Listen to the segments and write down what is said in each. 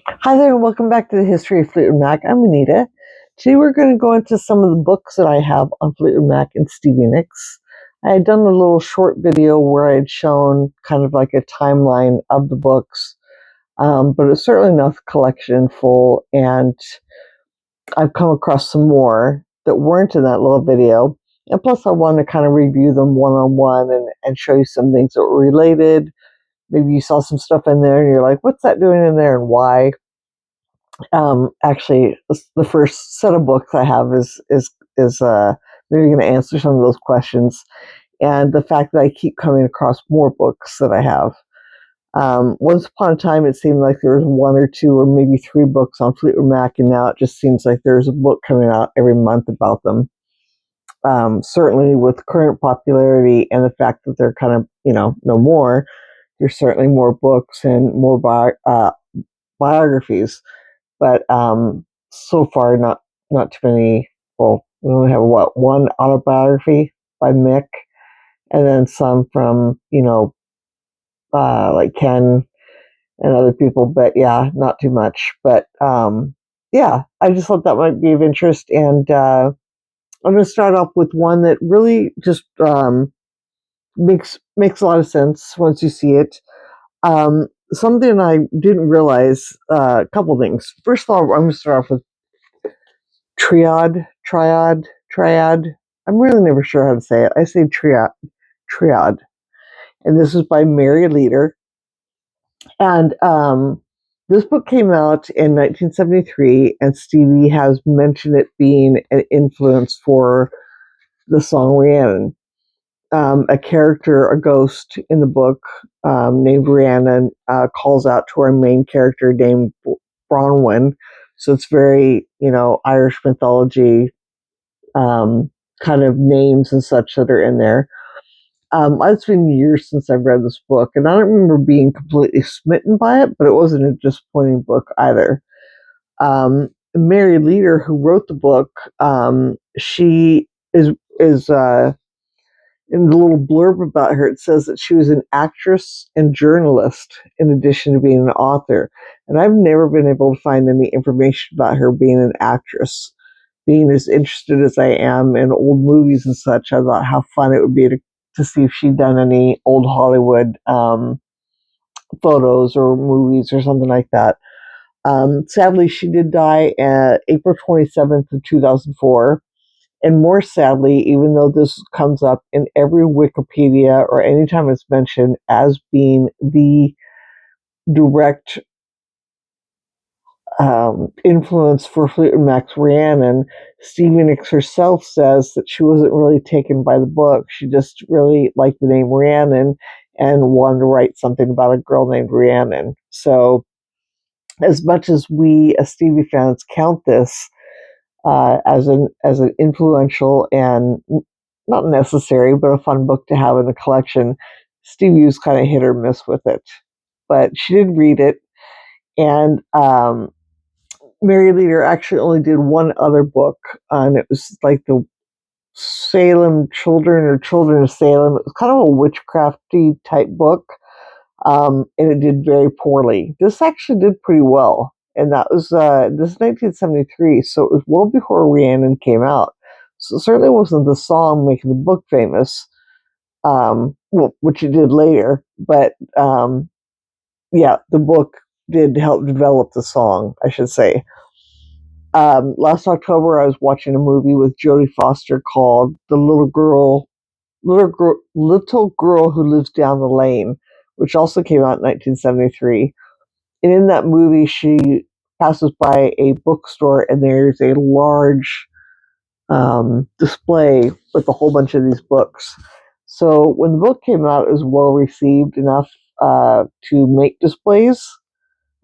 Hi there, and welcome back to the History of Fleetwood Mac. I'm Anita. Today we're going to go into some of the books that I have on Fleetwood Mac and Stevie Nicks. I had done a little short video where I had shown kind of like a timeline of the books, but it's certainly not the collection in full, and I've come across some more that weren't in that little video. And plus, I want to kind of review them one-on-one and show you some things that were related. Maybe you saw some stuff in there and you're like, what's that doing in there and why? Actually, the first set of books I have is maybe going to answer some of those questions, and the fact that I keep coming across more books that I have. Once upon a time, it seemed like there was one or two or maybe three books on Fleetwood Mac, and now it just seems like there's a book coming out every month about them. Certainly, with current popularity and the fact that they're kind of no more, there's certainly more books and more biographies. But so far, not too many. Well, we only have one autobiography by Mick, and then some from like Ken and other people. But yeah, not too much. But yeah, I just thought that might be of interest, and I'm going to start off with one that really just makes a lot of sense once you see it. Something I didn't realize, a couple things. First of all, I'm going to start off with triad. I'm really never sure how to say it. I say triad. And this is by Mary Leader. And this book came out in 1973, and Stevie has mentioned it being an influence for the song Rhiannon. A character, a ghost in the book named Rhiannon, calls out to our main character named Bronwyn. So it's very, Irish mythology kind of names and such that are in there. It's been years since I've read this book, and I don't remember being completely smitten by it, but it wasn't a disappointing book either. Mary Leader, who wrote the book, she is in the little blurb about her, it says that she was an actress and journalist in addition to being an author. And I've never been able to find any information about her being an actress. Being as interested as I am in old movies and such, I thought how fun it would be to see if she'd done any old Hollywood photos or movies or something like that. Sadly, she did die April 27th of 2004. And more sadly, even though this comes up in every Wikipedia or anytime it's mentioned as being the direct influence for Fleetwood Mac's Rhiannon, Stevie Nicks herself says that she wasn't really taken by the book. She just really liked the name Rhiannon and wanted to write something about a girl named Rhiannon. So, as much as we as Stevie fans count this as an influential and not necessary, but a fun book to have in a collection, Stevie was kind of hit or miss with it. But she did read it, and Mary Leader actually only did one other book, and it was like the Salem Children or Children of Salem. It was kind of a witchcrafty type book, and it did very poorly. This actually did pretty well, and that was this is 1973, so it was well before Rhiannon came out. So it certainly wasn't the song making the book famous, well, which it did later, but yeah, the book did help develop the song, I should say. Last October, I was watching a movie with Jodie Foster called "The Little Girl Who Lives Down the Lane," which also came out in 1973. And in that movie, she passes by a bookstore, and there's a large display with a whole bunch of these books. So when the book came out, it was well received enough to make displays.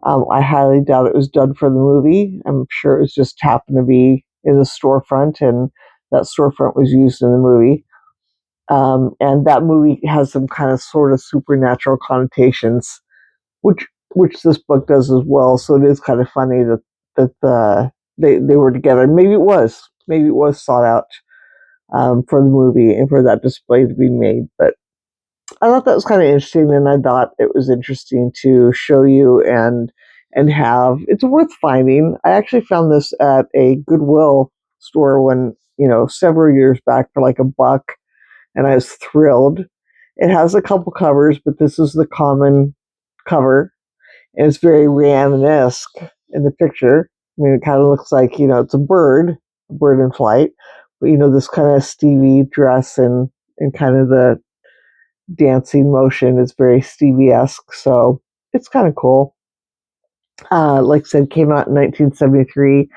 I highly doubt it was done for the movie. I'm sure it was just happened to be in the storefront, and that storefront was used in the movie. And that movie has some kind of sort of supernatural connotations, which this book does as well. So it is kind of funny that they were together. Maybe it was sought out for the movie and for that display to be made. But I thought that was kind of interesting, and I thought it was interesting to show you and and have. It's worth finding. I actually found this at a Goodwill store several years back for like $1, and I was thrilled. It has a couple covers, but this is the common cover, and it's very Rhiannon-esque in the picture. I mean, it kind of looks like, it's a bird in flight, but, this kind of Stevie dress and kind of the dancing motion is very Stevie-esque, so it's kind of cool. Like I said, came out in 1973,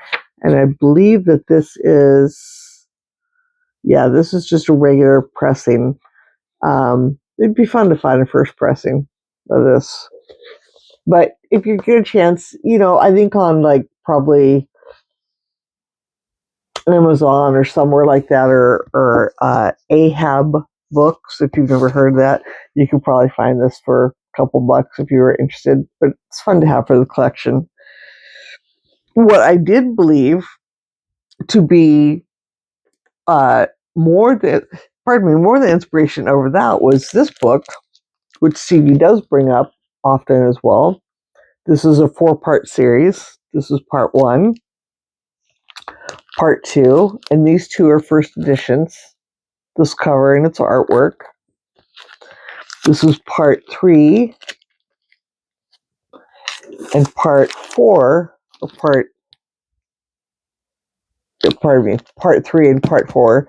and I believe that this is just a regular pressing. It'd be fun to find a first pressing of this. But if you get a chance, I think on like probably Amazon or somewhere like that, or Ahab Books, if you've never heard of that, you can probably find this for a couple bucks if you were interested. But it's fun to have for the collection. What I did believe to be more the inspiration over that was this book, which Stevie does bring up often as well. This is a 4-part series. This is part 1, part 2, and these 2 are first editions. This cover and its artwork. This is part 3 and part 4, part 3 and part 4,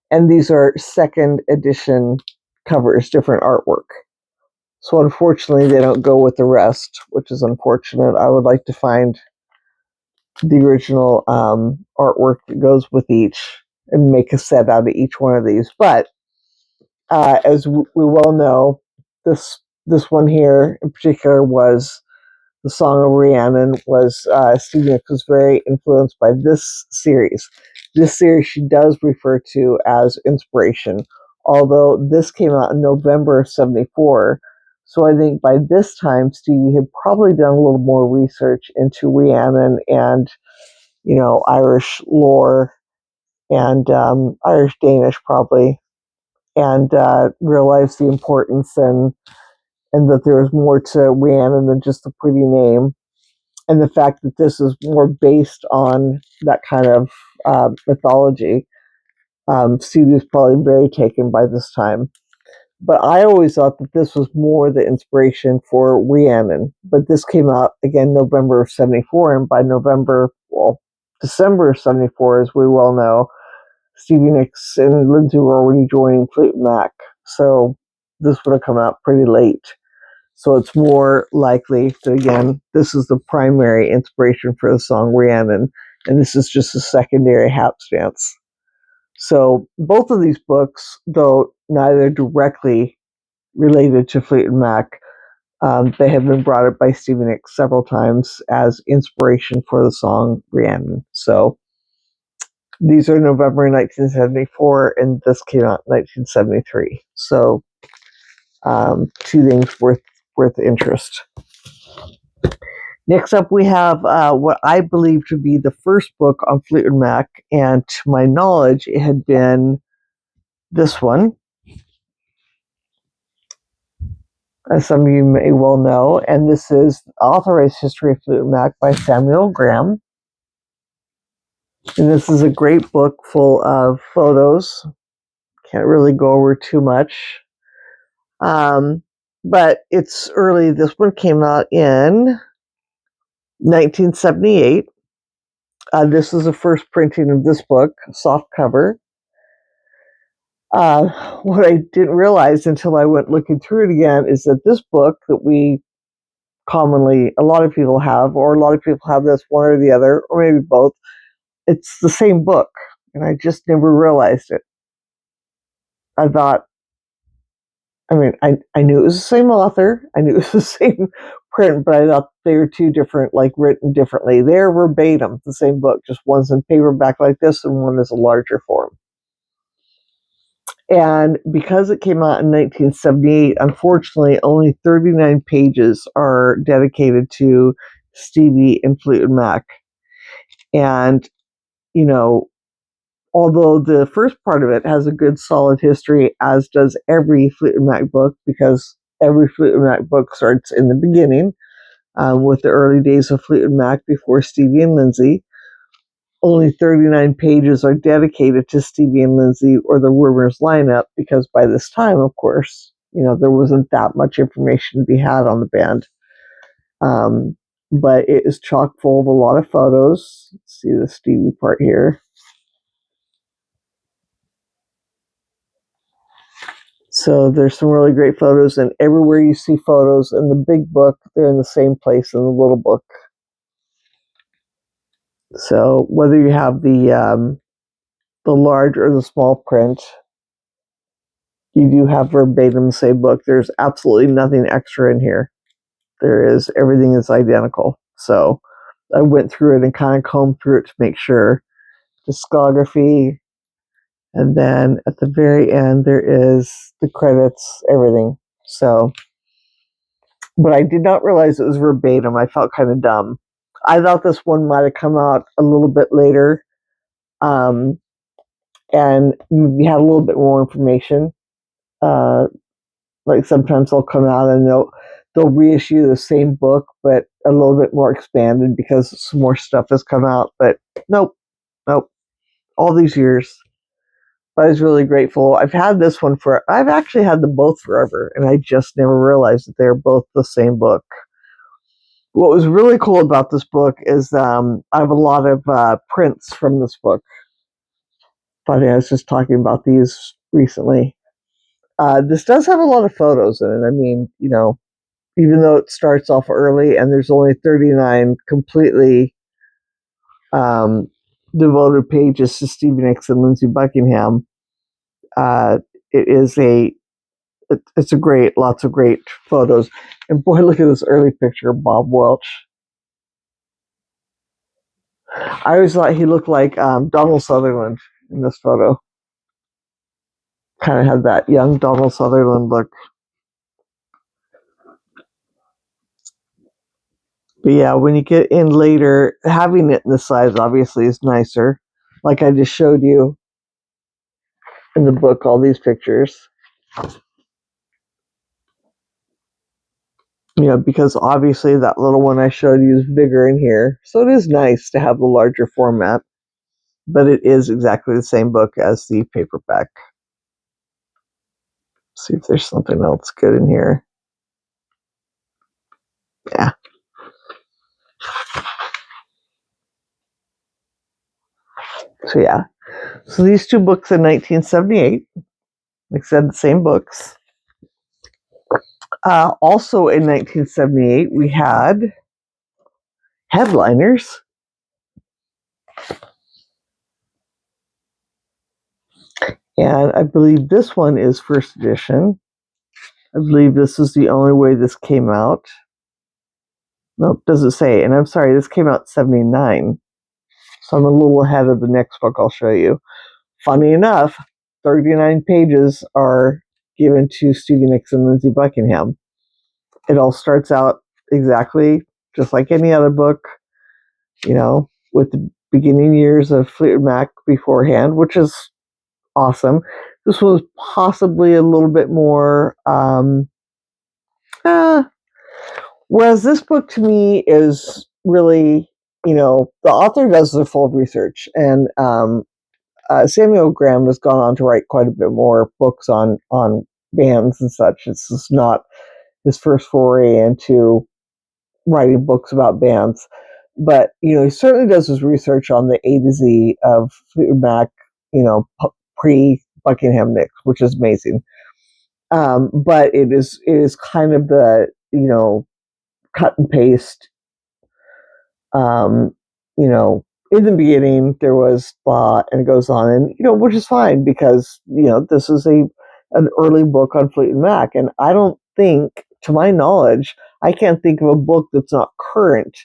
and these are second edition covers, different artwork. So unfortunately, they don't go with the rest, which is unfortunate. I would like to find the original artwork that goes with each and make a set out of each one of these. But as we well know, this one here in particular was the Song of Rhiannon. Stevie Nicks was very influenced by this series. This series she does refer to as inspiration, although this came out in November of 74. So I think by this time, Stevie had probably done a little more research into Rhiannon and, Irish lore and Irish Danish probably, and realized the importance and that there was more to Rhiannon than just a pretty name. And the fact that this is more based on that kind of mythology, Stevie was probably very taken by this time. But I always thought that this was more the inspiration for Rhiannon. But this came out, again, November of 74, and by December of 74, as we well know, Stevie Nicks and Lindsay were already joining Fleetwood Mac. So this would have come out pretty late. So it's more likely that, again, this is the primary inspiration for the song Rhiannon, and this is just a secondary hapstance. So both of these books, though neither directly related to Fleetwood Mac, they have been brought up by Stevie Nicks several times as inspiration for the song Rhiannon. So these are November 1974, and this came out in 1973. So 2 things worth interest. Next up, we have what I believe to be the first book on Fleetwood Mac, and to my knowledge, it had been this one, as some of you may well know, and this is Authorized History of Fleetwood Mac by Samuel Graham. And this is a great book full of photos. Can't really go over too much. But it's early. This one came out in 1978. This is the first printing of this book, soft cover. What I didn't realize until I went looking through it again is that this book that we commonly, a lot of people have, or a lot of people have this, one or the other, or maybe both, it's the same book, and I just never realized it. I thought, I knew it was the same author, I knew it was the same print, but I thought they were 2 different, like written differently. They're verbatim, the same book, just one's in paperback like this and one is a larger form. And because it came out in 1978, unfortunately, only 39 pages are dedicated to Stevie and Fleetwood Mac. And, although the first part of it has a good solid history, as does every Fleetwood Mac book, because every Fleetwood Mac book starts in the beginning. with the early days of Fleetwood Mac before Stevie and Lindsay. Only 39 pages are dedicated to Stevie and Lindsay or the Rumors lineup because by this time, of course, there wasn't that much information to be had on the band. But it is chock full of a lot of photos. Let's see the Stevie part here. So there's some really great photos, and everywhere you see photos in the big book, they're in the same place in the little book. So whether you have the large or the small print, you do have verbatim the same book. There's absolutely nothing extra in here. Everything is identical. So I went through it and kind of combed through it to make sure. Discography, and then at the very end there is the credits, everything. So, but I did not realize it was verbatim. I felt kind of dumb. I thought this one might have come out a little bit later, and we had a little bit more information. Like sometimes they'll come out and they'll reissue the same book, but a little bit more expanded because some more stuff has come out. But nope. All these years, I was really grateful. I've actually had them both forever, and I just never realized that they're both the same book. What was really cool about this book is I have a lot of prints from this book. Funny, I was just talking about these recently. This does have a lot of photos in it. I mean, even though it starts off early and there's only 39 completely devoted pages to Stevie Nicks and Lindsey Buckingham, it's a lots of great photos. And boy, look at this early picture of Bob Welch. I always thought he looked like Donald Sutherland in this photo. Kind of had that young Donald Sutherland look. But yeah, when you get in later, having it in the size obviously is nicer. Like I just showed you in the book, all these pictures. Because obviously that little one I showed you is bigger in here. So it is nice to have the larger format, but it is exactly the same book as the paperback. See if there's something else good in here. Yeah. So yeah. So these two books in 1978, like I said, the same books. Also in 1978, we had Headliners. And I believe this one is first edition. I believe this is the only way this came out. No, does it say? And I'm sorry, this came out in 79. So I'm a little ahead of the next book I'll show you. Funny enough, 39 pages are given to Stevie Nicks and Lindsey Buckingham. It all starts out exactly just like any other book, with the beginning years of Fleetwood Mac beforehand, which is awesome. This was possibly a little bit more, whereas this book to me is really, the author does the full research, and Samuel Graham has gone on to write quite a bit more books on bands and such. It's just not his first foray into writing books about bands. But, he certainly does his research on the A to Z of Fleetwood Mac, pre-Buckingham Nicks, which is amazing. But it is kind of the, cut and paste. Um, in the beginning there was blah, and it goes on, and which is fine because this is an early book on Fleetwood Mac, and I don't think, to my knowledge, I can't think of a book that's not current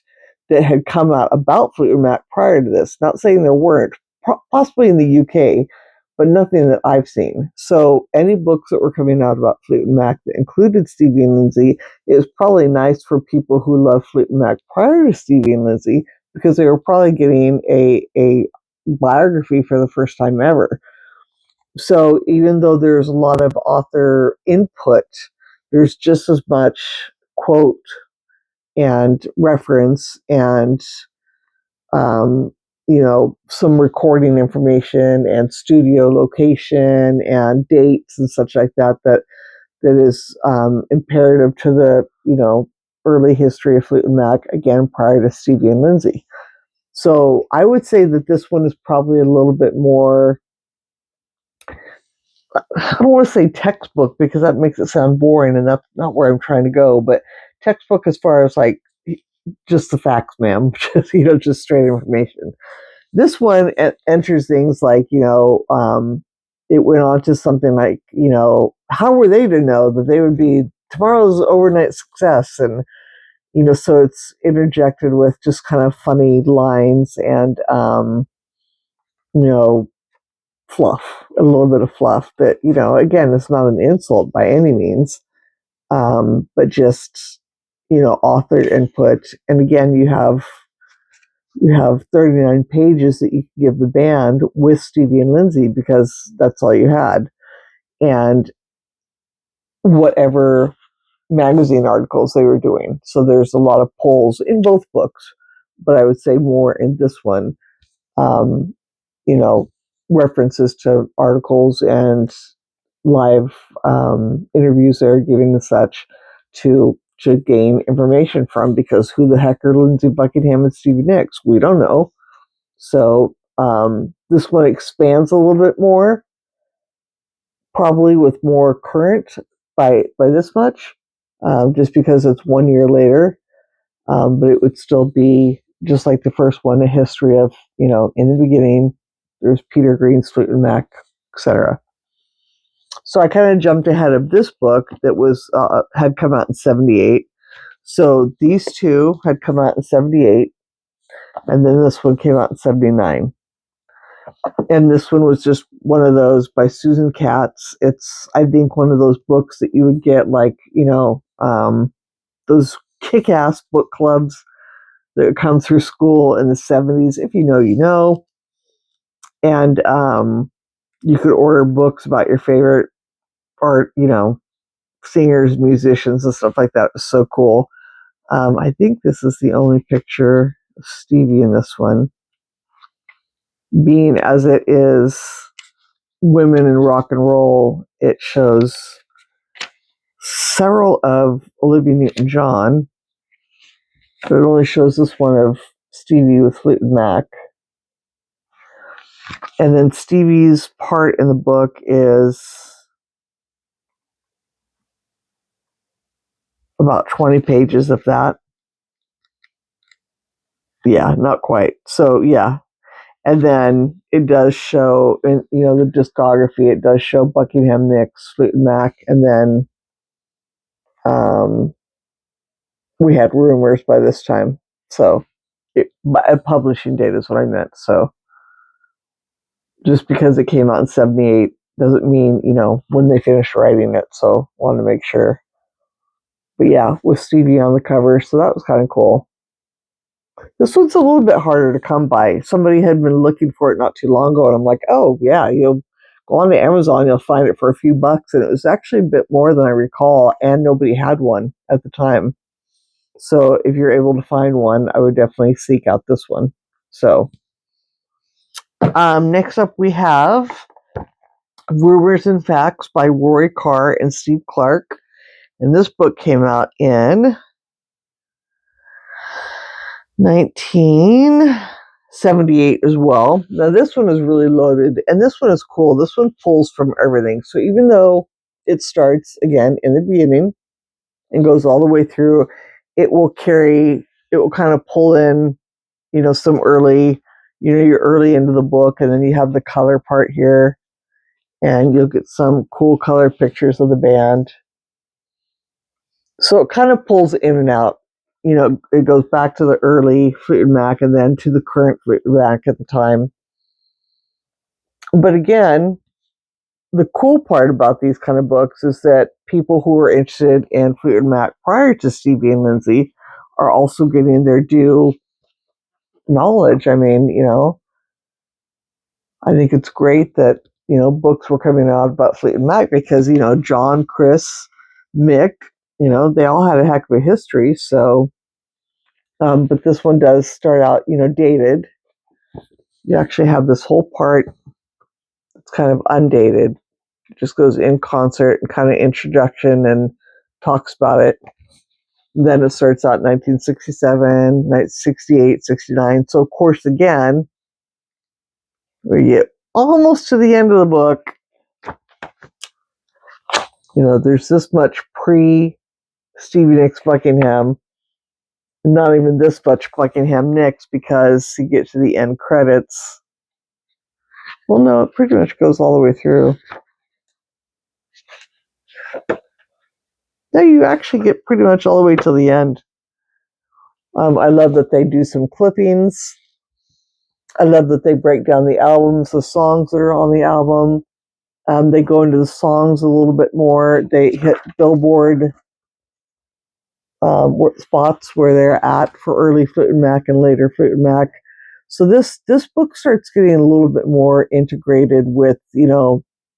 that had come out about Fleetwood Mac prior to this. Not saying there weren't, possibly in the UK, but nothing that I've seen. So any books that were coming out about Fleetwood Mac that included Stevie and Lindsey, it was probably nice for people who loved Fleetwood Mac prior to Stevie and Lindsey, because they were probably getting a biography for the first time ever. So even though there's a lot of author input, there's just as much quote and reference and some recording information and studio location and dates and such like that is imperative to the early history of Fleetwood Mac, again prior to Stevie and Lindsay. So I would say that this one is probably a little bit more, I don't want to say textbook because that makes it sound boring and that's not where I'm trying to go, but textbook as far as like just the facts, ma'am, just straight information. This one enters things like, it went on to something like, how were they to know that they would be tomorrow's overnight success? And, so it's interjected with just kind of funny lines and, fluff, a little bit of fluff that, again, it's not an insult by any means, but just, author input. And again, you have 39 pages that you can give the band with Stevie and Lindsay because that's all you had. And whatever magazine articles they were doing. So there's a lot of polls in both books, but I would say more in this one, um, references to articles and live interviews they're giving and such to gain information from, because who the heck are Lindsey Buckingham and Stevie Nicks? We don't know. So this one expands a little bit more, probably with more current by this much, just because it's 1 year later. But it would still be just like the first one, a history of, in the beginning, there's Peter Green's Fleetwood Mac, etc. So I kind of jumped ahead of this book that was had come out in 78. So these two had come out in 78, and then this one came out in 79. And this one was just one of those by Susan Katz. It's, I think, one of those books that you would get like, those kick-ass book clubs that would come through school in the 70s. If you know, you know. And you could order books about your favorite art, singers, musicians, and stuff like that. It was so cool. I think this is the only picture of Stevie in this one. Being as it is women in rock and roll, it shows several of Olivia Newton-John, but it only shows this one of Stevie with Fleetwood Mac. And then Stevie's part in the book is about 20 pages of that. Yeah, not quite. So, yeah. And then it does show, in the discography, it does show Buckingham Nicks, Fleetwood Mac, and then we had Rumors by this time. So, a publishing date is what I meant. So, just because it came out in 78 doesn't mean, when they finished writing it. So, wanted to make sure. But yeah, with Stevie on the cover, so that was kind of cool. This one's a little bit harder to come by. Somebody had been looking for it not too long ago, and I'm like, oh, yeah, you'll go on to Amazon, you'll find it for a few bucks. And it was actually a bit more than I recall, and nobody had one at the time. So if you're able to find one, I would definitely seek out this one. So next up we have Rumors and Facts by Rory Carr and Steve Clark. And this book came out in 1978 as well. Now this one is really loaded, and this one is cool. This one pulls from everything. So even though it starts again in the beginning and goes all the way through, it will kind of pull in, some early, you're early into the book, and then you have the color part here, and you'll get some cool color pictures of the band. So it kind of pulls in and out. It goes back to the early Fleetwood Mac and then to the current Fleetwood Mac at the time. But again, the cool part about these kind of books is that people who are interested in Fleetwood Mac prior to Stevie and Lindsay are also getting their due knowledge. I mean, I think it's great that, books were coming out about Fleetwood Mac because, John, Chris, Mick, they all had a heck of a history. So But this one does start out, dated. You actually have this whole part that's kind of undated. It just goes in concert and kind of introduction and talks about it. Then it starts out 1967, 1968, 69. So, of course, again, we get almost to the end of the book. There's this much pre Stevie Nicks Buckingham, not even this much Buckingham Nicks, because you get to the end credits. Well, no, it pretty much goes all the way through. No, you actually get pretty much all the way till the end. I love that they do some clippings. I love that they break down the albums, the songs that are on the album. They go into the songs a little bit more. They hit Billboard spots where they're at for early Fleetwood Mac and later Fleetwood Mac. So this book starts getting a little bit more integrated with,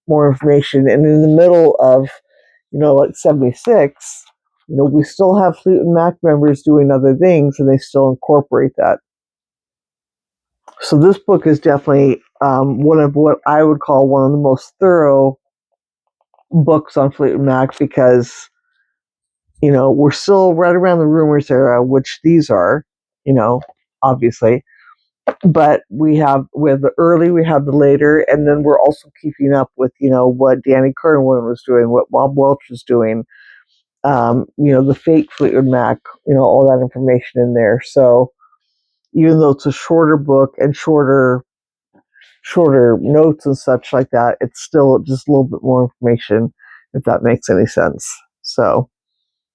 more information. And in the middle of, like 76, we still have Fleetwood Mac members doing other things, and they still incorporate that. So this book is definitely one of what I would call one of the most thorough books on Fleetwood Mac, because we're still right around the Rumors era, which these are, obviously. But we have the early, we have the later, and then we're also keeping up with, what Danny Kerwin was doing, what Bob Welch was doing, the fake Fleetwood Mac, all that information in there. So even though it's a shorter book and shorter notes and such like that, it's still just a little bit more information, if that makes any sense. So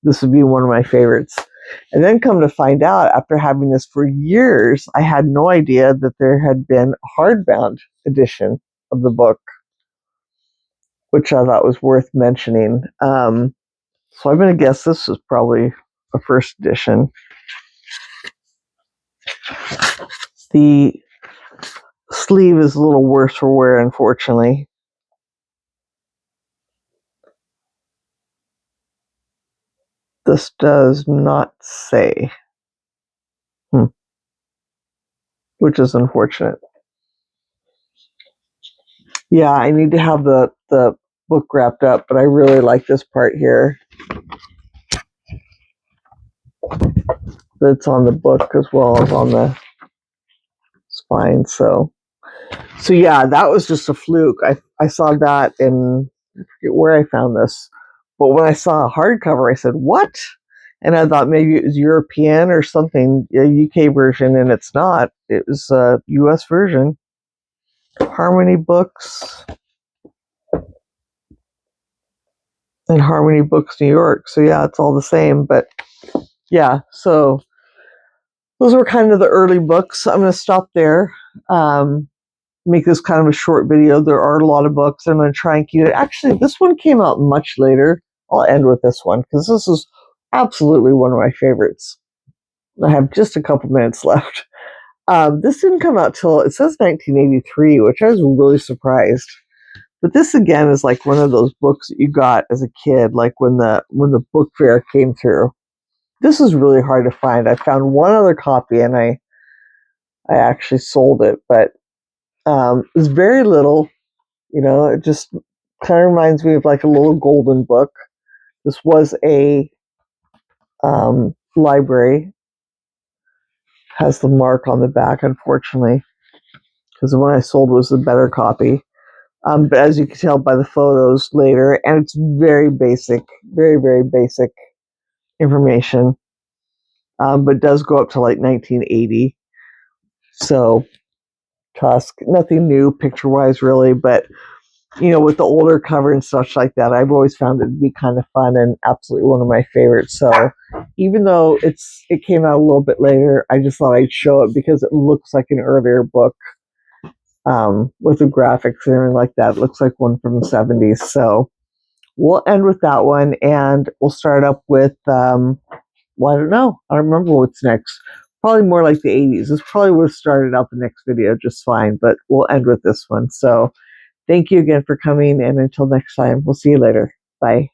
this would be one of my favorites. And then come to find out, after having this for years, I had no idea that there had been a hardbound edition of the book, which I thought was worth mentioning. So I'm going to guess this was probably a first edition. The sleeve is a little worse for wear, unfortunately. This does not say, which is unfortunate. Yeah, I need to have the book wrapped up, but I really like this part here. That's on the book as well as on the spine. So yeah, that was just a fluke. I saw that in, I forget where I found this, but when I saw a hardcover, I said, "What?" And I thought maybe it was European or something, a UK version, and it's not. It was a US version. Harmony Books and Harmony Books New York. So yeah, it's all the same. But yeah, so those were kind of the early books. I'm going to stop there. Make this kind of a short video. There are a lot of books. I'm going to try and keep it. Actually, this one came out much later. I'll end with this one because this is absolutely one of my favorites. I have just a couple minutes left. This didn't come out till, it says 1983, which I was really surprised. But this again is like one of those books that you got as a kid, like when the book fair came through. This is really hard to find. I found one other copy and I actually sold it, but it's very little. It just kind of reminds me of like a little golden book. This was a library. Has the mark on the back, unfortunately, because the one I sold was the better copy. But as you can tell by the photos later, and it's very basic, very, very basic information, but does go up to like 1980. So Tusk, nothing new picture-wise really, but with the older cover and such like that, I've always found it to be kind of fun and absolutely one of my favorites. So even though it came out a little bit later, I just thought I'd show it because it looks like an earlier book. With the graphics and everything like that. It looks like one from the 70s. So we'll end with that one, and we'll start up with, well, I don't know. I don't remember what's next. Probably more like the 80s. This probably would have started out the next video just fine, but we'll end with this one. So thank you again for coming, and until next time, we'll see you later. Bye.